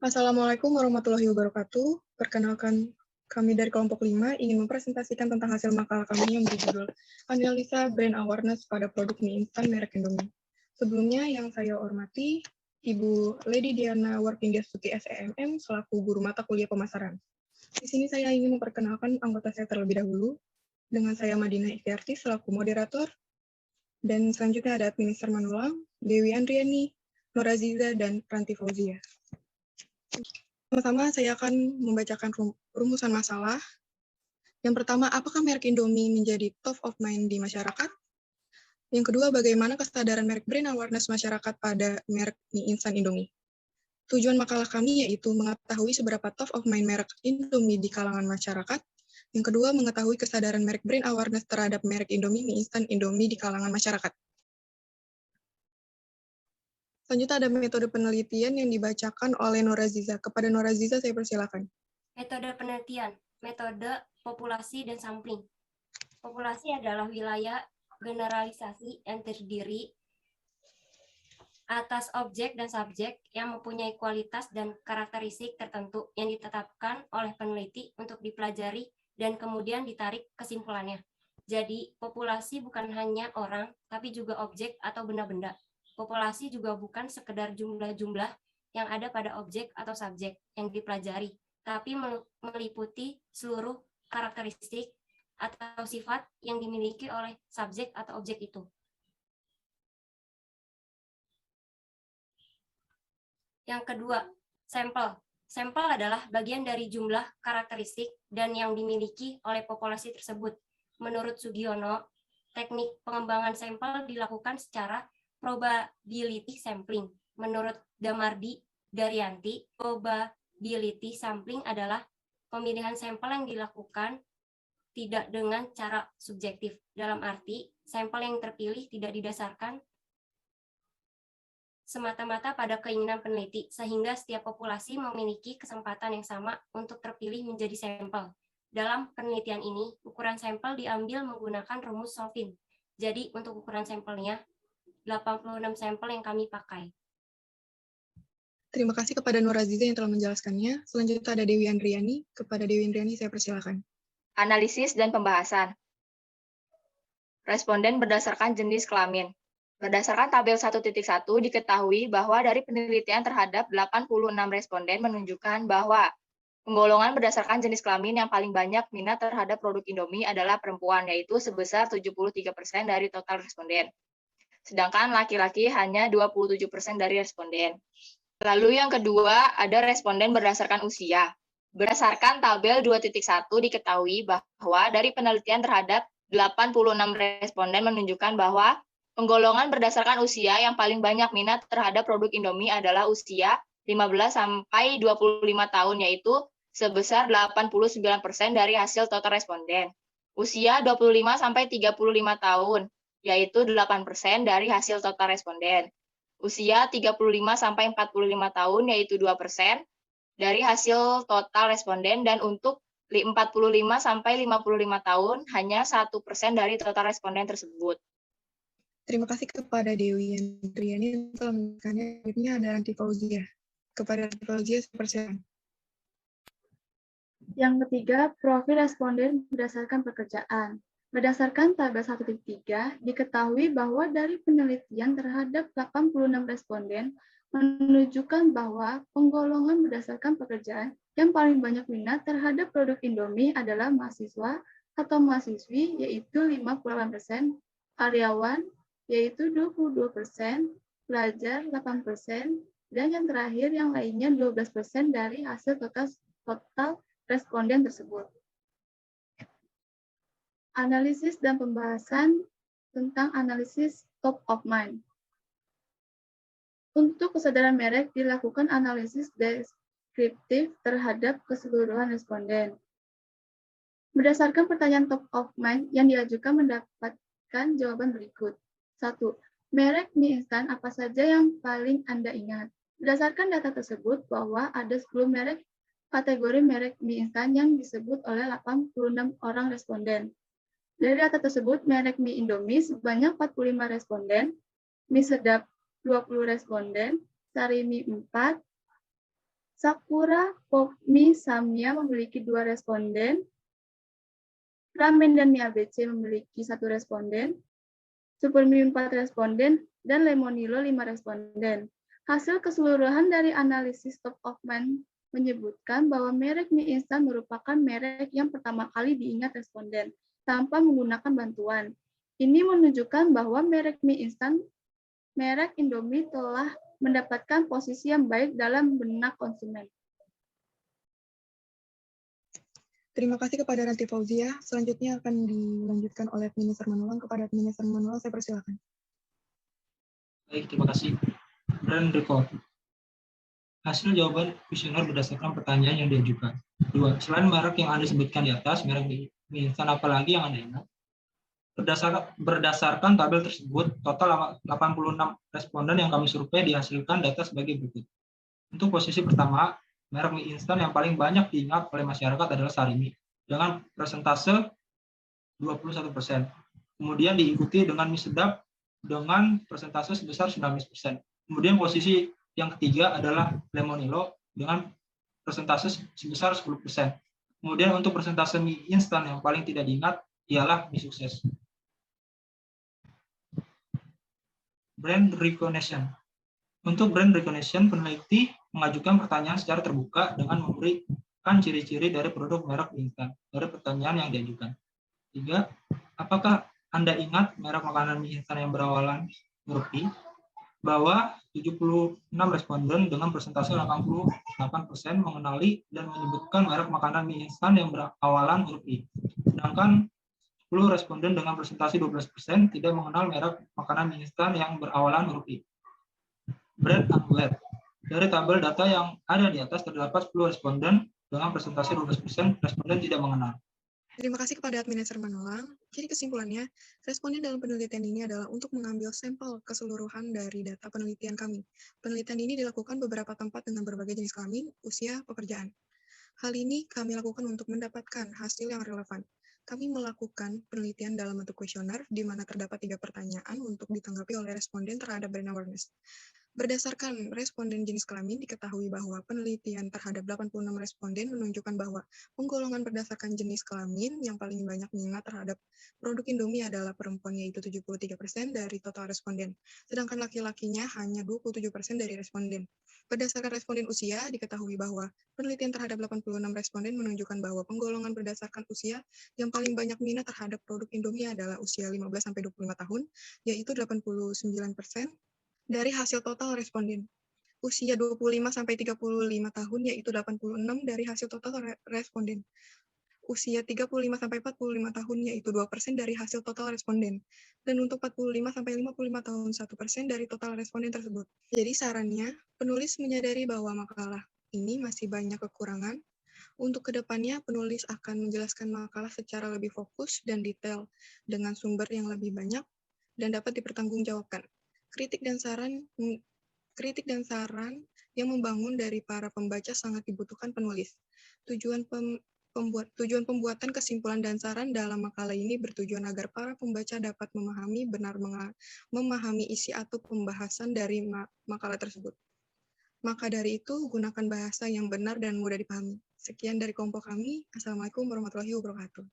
Assalamualaikum warahmatullahi wabarakatuh. Perkenalkan, kami dari kelompok 5 ingin mempresentasikan tentang hasil makalah kami yang berjudul Analisa Brand Awareness pada produk mie instan merek Indomie. Sebelumnya yang saya hormati, Ibu Lady Diana Warpindastuti SEMM selaku guru mata kuliah pemasaran. Di sini saya ingin memperkenalkan anggota saya terlebih dahulu. Dengan saya Madina Ikhtiarti selaku moderator, dan selanjutnya ada administrator manual, Dewi Andriani, Noraziza, dan Ranti Fauzia. Pertama, saya akan membacakan rumusan masalah. Yang pertama, apakah merek Indomie menjadi top of mind di masyarakat? Yang kedua, bagaimana kesadaran merek brand awareness masyarakat pada merek mie instan Indomie? Tujuan makalah kami yaitu mengetahui seberapa top of mind merek Indomie di kalangan masyarakat. Yang kedua, mengetahui kesadaran merek brand awareness terhadap merek Indomie mie instan Indomie di kalangan masyarakat. Selanjutnya ada metode penelitian yang dibacakan oleh Noraziza. Kepada Noraziza, saya persilakan. Metode penelitian, metode populasi dan sampling. Populasi adalah wilayah generalisasi yang terdiri atas objek dan subjek yang mempunyai kualitas dan karakteristik tertentu yang ditetapkan oleh peneliti untuk dipelajari dan kemudian ditarik kesimpulannya. Jadi, populasi bukan hanya orang, tapi juga objek atau benda-benda. Populasi juga bukan sekedar jumlah-jumlah yang ada pada objek atau subjek yang dipelajari, tapi meliputi seluruh karakteristik atau sifat yang dimiliki oleh subjek atau objek itu. Yang kedua, sampel. Sampel adalah bagian dari jumlah karakteristik dan yang dimiliki oleh populasi tersebut. Menurut Sugiono, teknik pengembangan sampel dilakukan secara probability sampling. Menurut Damardi Daryanti, probability sampling adalah pemilihan sampel yang dilakukan tidak dengan cara subjektif. Dalam arti, sampel yang terpilih tidak didasarkan semata-mata pada keinginan peneliti, sehingga setiap populasi memiliki kesempatan yang sama untuk terpilih menjadi sampel. Dalam penelitian ini, ukuran sampel diambil menggunakan rumus Solvin. Jadi, untuk ukuran sampelnya, 86 sampel yang kami pakai. Terima kasih kepada Noraziza yang telah menjelaskannya. Selanjutnya ada Dewi Andriani. Kepada Dewi Andriani, saya persilakan. Analisis dan pembahasan. Responden berdasarkan jenis kelamin. Berdasarkan tabel 1.1 diketahui bahwa dari penelitian terhadap 86 responden menunjukkan bahwa penggolongan berdasarkan jenis kelamin yang paling banyak minat terhadap produk Indomie adalah perempuan, yaitu sebesar 73% dari total responden. Sedangkan laki-laki hanya 27% dari responden. Lalu yang kedua, ada responden berdasarkan usia. Berdasarkan tabel 2.1 diketahui bahwa dari penelitian terhadap 86 responden menunjukkan bahwa penggolongan berdasarkan usia yang paling banyak minat terhadap produk Indomie adalah usia 15 sampai 25 tahun, yaitu sebesar 89% dari hasil total responden. Usia 25 sampai 35 tahun, yaitu 8% dari hasil total responden. Usia 35 sampai 45 tahun, yaitu 2% dari hasil total responden, dan untuk 45 sampai 55 tahun hanya 1% dari total responden tersebut. Terima kasih kepada Dewi Andriani yang telah menjelaskannya. Berikutnya ada Ranti Fauzia. Kepada Ranti Fauzia, saya persilakan. Yang ketiga, profil responden berdasarkan pekerjaan. Berdasarkan tabel 1.3, diketahui bahwa dari penelitian terhadap 86 responden menunjukkan bahwa penggolongan berdasarkan pekerjaan yang paling banyak minat terhadap produk Indomie adalah mahasiswa atau mahasiswi, yaitu 58%, karyawan, yaitu 22%, pelajar 8%, dan yang terakhir yang lainnya 12% dari hasil total responden tersebut. Analisis dan pembahasan tentang analisis top of mind. Untuk kesadaran merek dilakukan analisis deskriptif terhadap keseluruhan responden. Berdasarkan pertanyaan top of mind yang diajukan mendapatkan jawaban berikut. 1. Merek mie instan apa saja yang paling Anda ingat? Berdasarkan data tersebut bahwa ada 10 merek kategori merek mie instan yang disebut oleh 86 orang responden. Dari data tersebut, merek mie Indomie sebanyak 45 responden, mie sedap 20 responden, sari mie 4, Sakura, Popmi, Samya memiliki 2 responden. Ramen dan mie ABC memiliki 1 responden. Supermi 4 responden, dan Lemonilo 5 responden. Hasil keseluruhan dari analisis top of mind menyebutkan bahwa merek mie instan merupakan merek yang pertama kali diingat responden tanpa menggunakan bantuan. Ini menunjukkan bahwa merek mie instan, merek Indomie telah mendapatkan posisi yang baik dalam benak konsumen. Terima kasih kepada Ranti Fauzia. Selanjutnya akan dilanjutkan oleh Minister Manulang. Kepada Minister Manulang, saya persilakan. Baik, terima kasih. Brand record. Hasil jawaban kuesioner berdasarkan pertanyaan yang diajukan. 2. Selain merek yang Anda sebutkan di atas, merek mie instan apa lagi yang Anda ingat? Berdasarkan tabel tersebut, total 86 responden yang kami survei dihasilkan data sebagai berikut. Untuk posisi pertama, merek mie instan yang paling banyak diingat oleh masyarakat adalah Sarimi, dengan persentase 21%. Kemudian diikuti dengan mie sedap dengan persentase sebesar 19%. Kemudian posisi yang ketiga adalah Lemonilo dengan persentase sebesar 10%. Kemudian untuk persentase mie instan yang paling tidak diingat ialah mie sukses. Brand recognition. Untuk brand recognition, peneliti mengajukan pertanyaan secara terbuka dengan memberikan ciri-ciri dari produk merek mie instan dari pertanyaan yang diajukan. 3. Apakah Anda ingat merek makanan mie instan yang berawalan huruf I? Bahwa 76 responden dengan persentase 88% mengenali dan menyebutkan merek makanan mie instan yang berawalan huruf I. Sedangkan 10 responden dengan presentasi 12% tidak mengenal merek makanan mie instan yang berawalan huruf I. Brand outlet. Dari tabel data yang ada di atas terdapat 10 responden dengan presentasi 12% responden tidak mengenal. Terima kasih kepada Administer Manulang. Jadi kesimpulannya, responden dalam penelitian ini adalah untuk mengambil sampel keseluruhan dari data penelitian kami. Penelitian ini dilakukan beberapa tempat dengan berbagai jenis kelamin, usia, pekerjaan. Hal ini kami lakukan untuk mendapatkan hasil yang relevan. Kami melakukan penelitian dalam bentuk kuesioner, di mana terdapat 3 pertanyaan untuk ditanggapi oleh responden terhadap brand awareness. Berdasarkan responden jenis kelamin, diketahui bahwa penelitian terhadap 86 responden menunjukkan bahwa penggolongan berdasarkan jenis kelamin yang paling banyak minat terhadap produk Indomie adalah perempuan, yaitu 73% dari total responden, sedangkan laki-lakinya hanya 27% dari responden. Berdasarkan responden usia, diketahui bahwa penelitian terhadap 86 responden menunjukkan bahwa penggolongan berdasarkan usia yang paling banyak minat terhadap produk Indomie adalah usia 15-25 tahun, yaitu 89% dari hasil total responden. Usia 25-35 tahun, yaitu 86 dari hasil total responden. Usia 35-45 tahun, yaitu 2% dari hasil total responden. Dan untuk 45-55 tahun, 1% dari total responden tersebut. Jadi sarannya, penulis menyadari bahwa makalah ini masih banyak kekurangan. Untuk kedepannya, penulis akan menjelaskan makalah secara lebih fokus dan detail, dengan sumber yang lebih banyak, dan dapat dipertanggungjawabkan. Kritik dan saran yang membangun dari para pembaca sangat dibutuhkan penulis. Tujuan pembuatan kesimpulan dan saran dalam makalah ini bertujuan agar para pembaca dapat memahami isi atau pembahasan dari makalah tersebut. Maka dari itu, gunakan bahasa yang benar dan mudah dipahami. Sekian dari kelompok kami. Assalamualaikum warahmatullahi wabarakatuh.